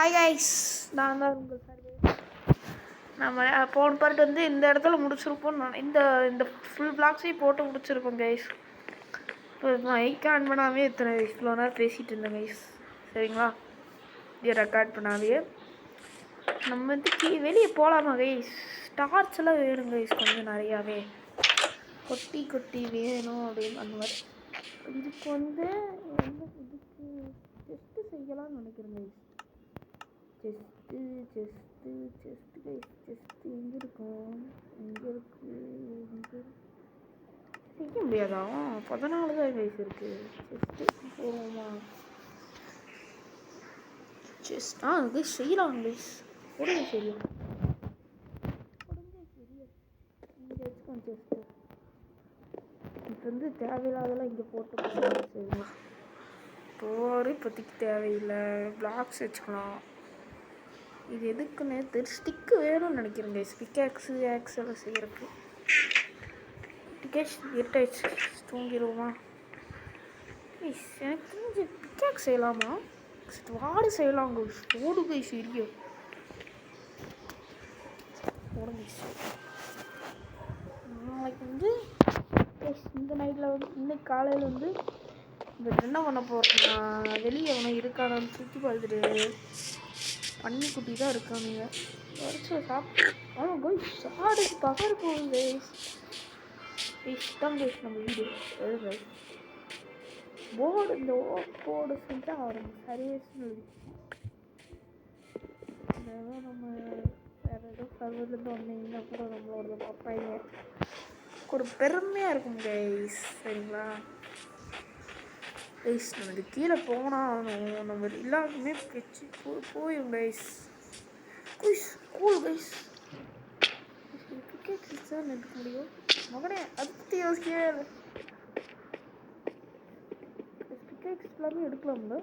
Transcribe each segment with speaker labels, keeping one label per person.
Speaker 1: Hi guys, நான் தான் உங்கள் சர்வே. நம்ம போன பார்ட் வந்து இந்த இடத்துல முடிச்சிருப்போம். இந்த இந்த ஃபுல் பிளாக்ஸையும் போட்டு முடிச்சிருப்போம் கைஸ். இப்போ மைக் ஆன் பண்ணாமே இவ்வளோ நேரம் பேசிகிட்டு இருந்தேன் கைஸ். சரிங்களா, இது ரெக்கார்ட் பண்ணாவே நம்ம வந்து வெளியே போகலாமா கைஸ்? ஸ்டார்ஸ் எல்லாம் வேணும் கைஸ், கொஞ்சம் நிறையாவே கொட்டி கொட்டி வேணும் அப்படின்னு அந்த மாதிரி. இதுக்கு வந்து இதுக்கு டெஸ்ட்டு செய்யலாம்னு நினைக்கிறேன் கைஸ். செஸ்ட்டு எங்கே இருக்கும்? எங்கே இருக்கு? செய்ய முடியாதா? 14 தான் கைஸ் இருக்கு. செஸ்ட்டு போவோமா? செஸ்ட் அது செய்யலாம் கைஸ். உடனே செய்யலாம். இங்கே வச்சுக்கோங்க செஸ்ட்டு. இப்போ வந்து தேவையில்லாதெல்லாம் இங்கே போட்டு செய்யலாம். போர் இப்போதைக்கு தேவையில்லை. பிளாக்ஸ் வச்சுக்கலாம். இது எதுக்குன்னு ஸ்டிக்கு வேணும்னு நினைக்கிறேன் கைஸ். பிக்காக்ஸு ஆக்ஸ் எல்லாம் செய்கிறதுக்கு. பிக்காக்ஸ் இருட்டாயிடுச்சு, தூங்கிடுவோமா கைஸ்? எனக்கு தெரிஞ்சு பிக்காக்ஸ் செய்யலாமா? வாடு செய்யலாம் கைஸ். ஓடு கைஸ் இருக்கு. ஓடு கைஸ். நாளைக்கு வந்து இந்த நைட்டில் வந்து இன்னைக்கு காலையில் வந்து இந்த என்ன பண்ண போகிறேன்னா, வெளியே அவனை இருக்கானான்னு சுற்றி பார்த்துட்டு பன்னிக்குட்டி தான் இருக்கானுங்க. வரைச்சி சாப்பிட்டு கைஸ் சாடுக்கு பகர் போகும் கைஸ். இஷ்டம் கைஸ். நம்ம வீடு எழுது போர்டு, இந்த போர்டு செஞ்சால் ஆரம்பி சர்வீஸ்னு இதெல்லாம் நம்ம வேறு ஏதோ சர்வர்லேருந்து வந்தீங்கன்னா கூட நம்மளோட பார்ப்பாங்க. ஒரு பெருமையாக இருக்கும் கைஸ். சரிங்களா கைஸ், நம்ம இது கீழே போனால் நம்ம எல்லாருக்குமே பிச்சு போயும் guys. Quiz cool guys. Pickaxe தான் எடுக்க முடியும் மகனே, அதை பற்றி யோசிக்கவே இல்லை. பிக்கேக்ஸ் எல்லாமே எடுக்கலாம்ல,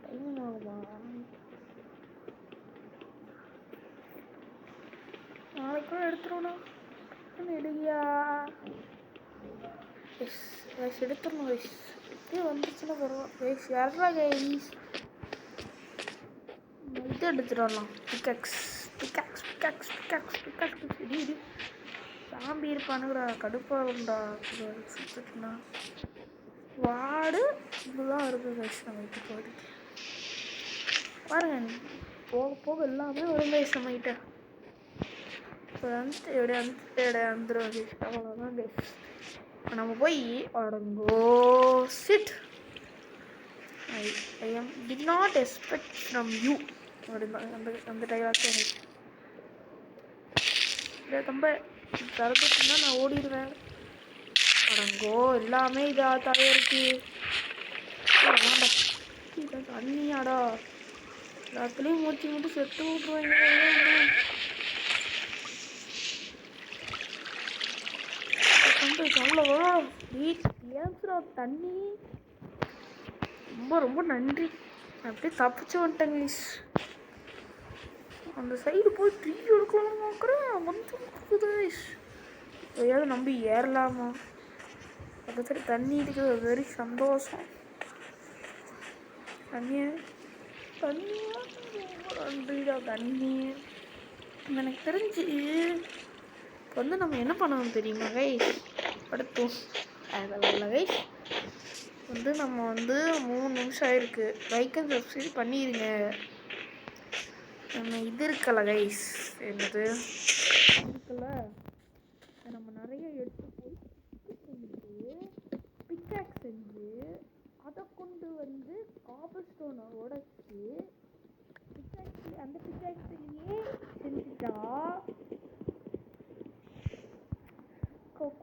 Speaker 1: டைமிங் ஆகுமா? நாளைக்கு கூட எடுத்துருவோண்ணா. எடுக்கியா கைஸ்? கைஸ் எடுத்துடணும் கைஸ். இப்படியே வந்துச்சுன்னா பரவாயில்ல கைஸ். யாரா கைஸ் இது எடுத்துட்டு வரலாம். Pickaxe pickaxe pickaxe pickaxe pickaxe இது சாம்பி இருப்பானுங்கிற கடுப்பாக உண்டா சுற்றுனா வாடு இதெல்லாம் இருக்குது கைஸ். நம்ம இப்போ போயிட்டு பாருங்க, போக போக எல்லாமே வரும் கைஸ் நம்மகிட்ட. இப்போ வந்து எப்படியா வந்துடும் கைஸ். அவ்வளோதான் கைஸ். இப்போ நம்ம போய் அடங்கோ சிட் I did not expect from you அந்த டைலாக் ரொம்ப தரத்துக்குன்னா நான் ஓடிடுவேன். அடங்கோ எல்லாமே இதாக தலையாக இருக்கு. வேண்டாம் தண்ணியாடா, எல்லாத்துலேயும் மூச்சு மூட்டு செத்து விட்ருவாங்க. அவ்வளோவா ஏன்ஸ்ரா தண்ணி. ரொம்ப ரொம்ப நன்றி. அப்படியே தப்பிச்சு வந்துட்டேங்க கைஸ். அந்த சைடு போய் ட்ரீ எடுக்கலாம்னு பார்க்குறேன். வந்து கைஸ் எதையாவது நம்பி ஏறலாமா? அந்த சைடு தண்ணி இருக்குது, வெரி சந்தோஷம். தண்ணியா நன்றிடா தண்ணி. எனக்கு தெரிஞ்சு இப்போ வந்து நம்ம என்ன பண்ணணும் தெரியுமா கைஸ்? படுத்தோம் அதெல்லாம் இல்லை கைஸ். வந்து நம்ம வந்து 3 நிமிஷம் ஆயிருக்கு. லைக் அண்ட் சப்ஸ்கிரைப் பண்ணிடுங்க. நம்ம இது இருக்கல கைஸ், என்னது இருக்குல்ல, நம்ம நிறைய எடுத்து போய் பிக்காக்ஸ் செஞ்சு அதை கொண்டு வந்து காபல் ஸ்டோனை உடச்சி அந்த பிக்காக்ஸ்லேயே செஞ்சுட்டா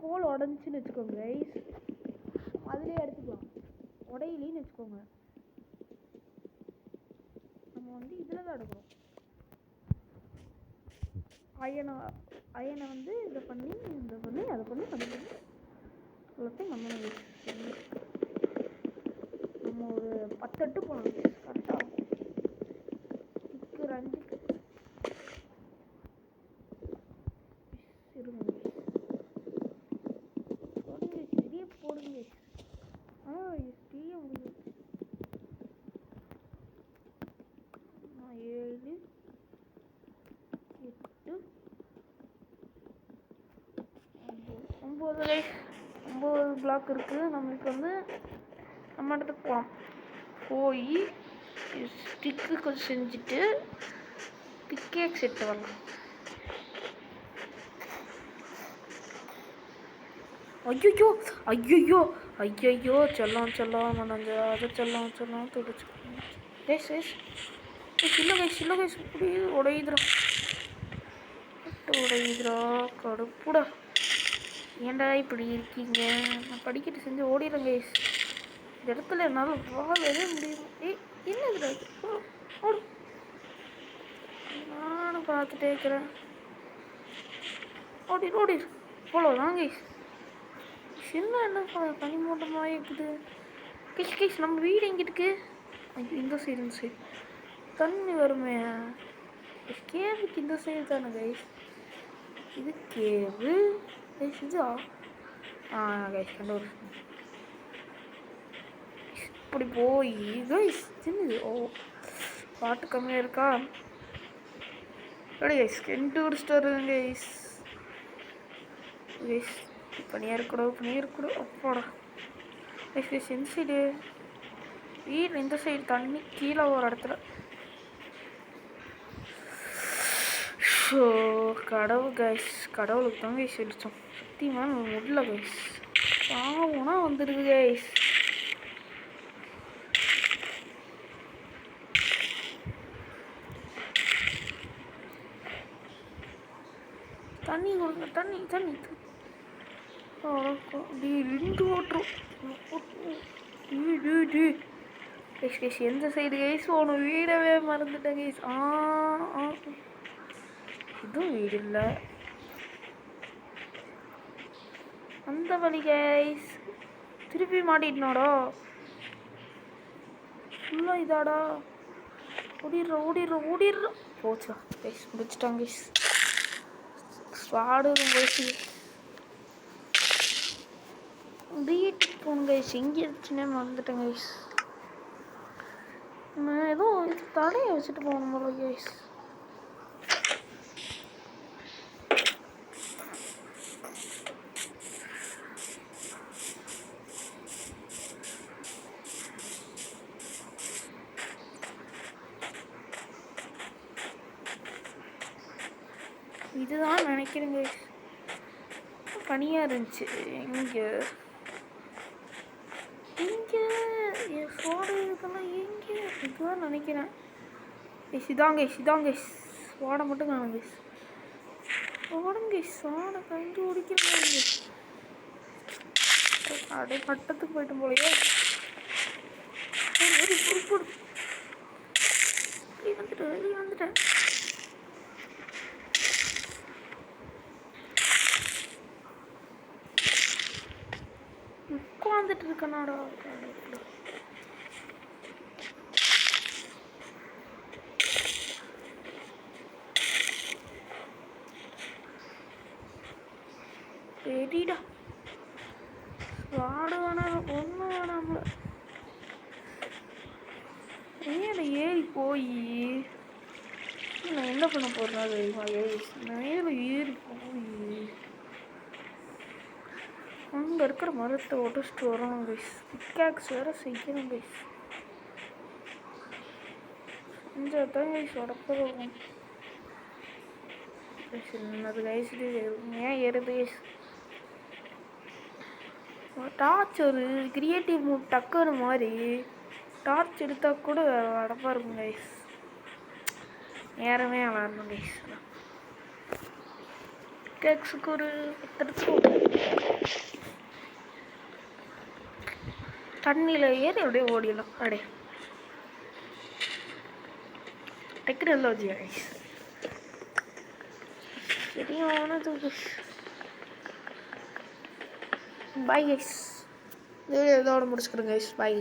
Speaker 1: கோல் உடஞ்சின்னு வச்சுக்கோங்க கைஸ். அதுலேயே எடுத்துக்கலாம். உடையிலின்னு வச்சுக்கோங்க. நம்ம வந்து இதில் தான் எடுக்கிறோம். அயனை வந்து இதை பண்ணி அதை பண்ணி எல்லாத்தையும் நம்ம ஒரு 10 எட்டு போகணும் கரெக்டாக. இதுக்கு 2 இருங்க போடுங்க, பெரிய போடுங்க. செய்ய முடியும். நான் 7 9 பிளாக் இருக்குது. நம்மளுக்கு வந்து நம்ம இடத்துக்கு போகலாம். போய் ஸ்டிக்கு கொஞ்சம் செஞ்சுட்டு பிக்கேக் செட்டு வரலாம். ஐயோ ஐயோ ஐயோ செல்லாம் மனஞ்ச அதை செல்லாம் துடிச்சு சில்ல கைஸ் இப்படி உடையுதுரா கடுப்புடா. ஏன்டா இப்படி இருக்கீங்க? நான் படிக்கட்டு செஞ்சு ஓடிடுறேன் கைஸ். இந்த இடத்துல என்னால் வாழவே முடியும். என்னது ஓடு. நானும் பார்த்துட்டே இருக்கிறேன். ஓடிடு போலாம் கைஸ். என்ன பனிமூட்டமாக இருக்குது கைஸ். நம்ம வீடு எங்கே இருக்கு? இந்த சைடு தண்ணி வருமே. கேவுக்கு இந்த சைடு தானே கைஸ். இது கேவு கைஸ். இதுவா? கைஸ் கண்டு இப்படி போய் கைஸ் சின்னது. பாட்டு கம்மியாக இருக்கா? கைஸ் கண்டுபிடிச்சிட்டு வருங்க கைஸ். பனியாக இருக்கக்கூடாது அப்பாடா. கைஸ் எந்த சைடு வீடு? இந்த சைடு தண்ணி கீழே ஒரு இடத்துல. ஸோ கடவுளுக்கு தான் கைஸ் அடித்தோம். சத்தியமாக நம்ம முடியல கைஸ். பாவம்னா வந்துடுது கைஸ். தண்ணி கொடுங்க தண்ணி ரெண்டு ஓட்டுரும். கைஸ் எந்த சைடு கைஸ் போகணும்? வீடவே மறந்துட்டேன் கைஸ். இதுவும் வீடு இல்லை. அந்த வழி கைஸ். திருப்பி மாட்டிட்டோடா. ஃபுல்லாக இதாடா. ஓடிடுறோம். போச்சா கைஸ்? முடிச்சிட்டாங்க கைஸ். ஸ்வாடும் போச்சு. வீட்டுக்கு போகணும் கைஸ். எங்கே இருந்துச்சுன்னே மறந்துட்டேன் கைஸ். நான் ஏதோ தடையை வச்சுட்டு போகணும் போல கைஸ். இதுதான் நினைக்கிறேன் கைஸ். பனியாக இருந்துச்சு. இங்கே சோடு இதெல்லாம் எங்கே இதுதான் நினைக்கிறேன் கைஸ். இதாங்க கைஸ். சோடை மட்டும் காணும் கைஸ். சோடை கண்டு குடிக்கிறேன். அப்படியே பட்டத்துக்கு போயிட்டு போலையே. வெளியே வந்துட்டேன். உட்காந்துட்டு இருக்கனாடா. ரெடிடா. வாடு வேணாம் ஒன்றும் வேணாம்ல. மேலே ஏறி போய் நான் என்ன பண்ண போறேன் தெரியுமா? மேலே ஏறி போய் அங்கே இருக்கிற மரத்தை ஒடிச்சிட்டு வரணும் கைஸ். பிக்காக்ஸ் வேறு செய்யணும் கைஸ். செஞ்சால் தான் கைஸ் உடப்போம். சின்னது கைஸ். இது ஏன் ஏறுது கைஸ்? டார்ச் ஒரு கிரியேட்டிவ் மூட் டக்குற மாதிரி டார்ச் எடுத்தால் கூட அடப்பாக இருக்கும் கைஸ். நேரமே விளாடணும் கைஸ். கேக்ஸுக்கு ஒரு 10 தண்ணியில் ஏறி அப்படியே ஓடிடலாம். அப்படியே டெக்னாலஜி கைஸ். சரியானது கைஸ். Bye guys. இதோட முடிச்சுக்கிறேன் கைஸ். பாய்.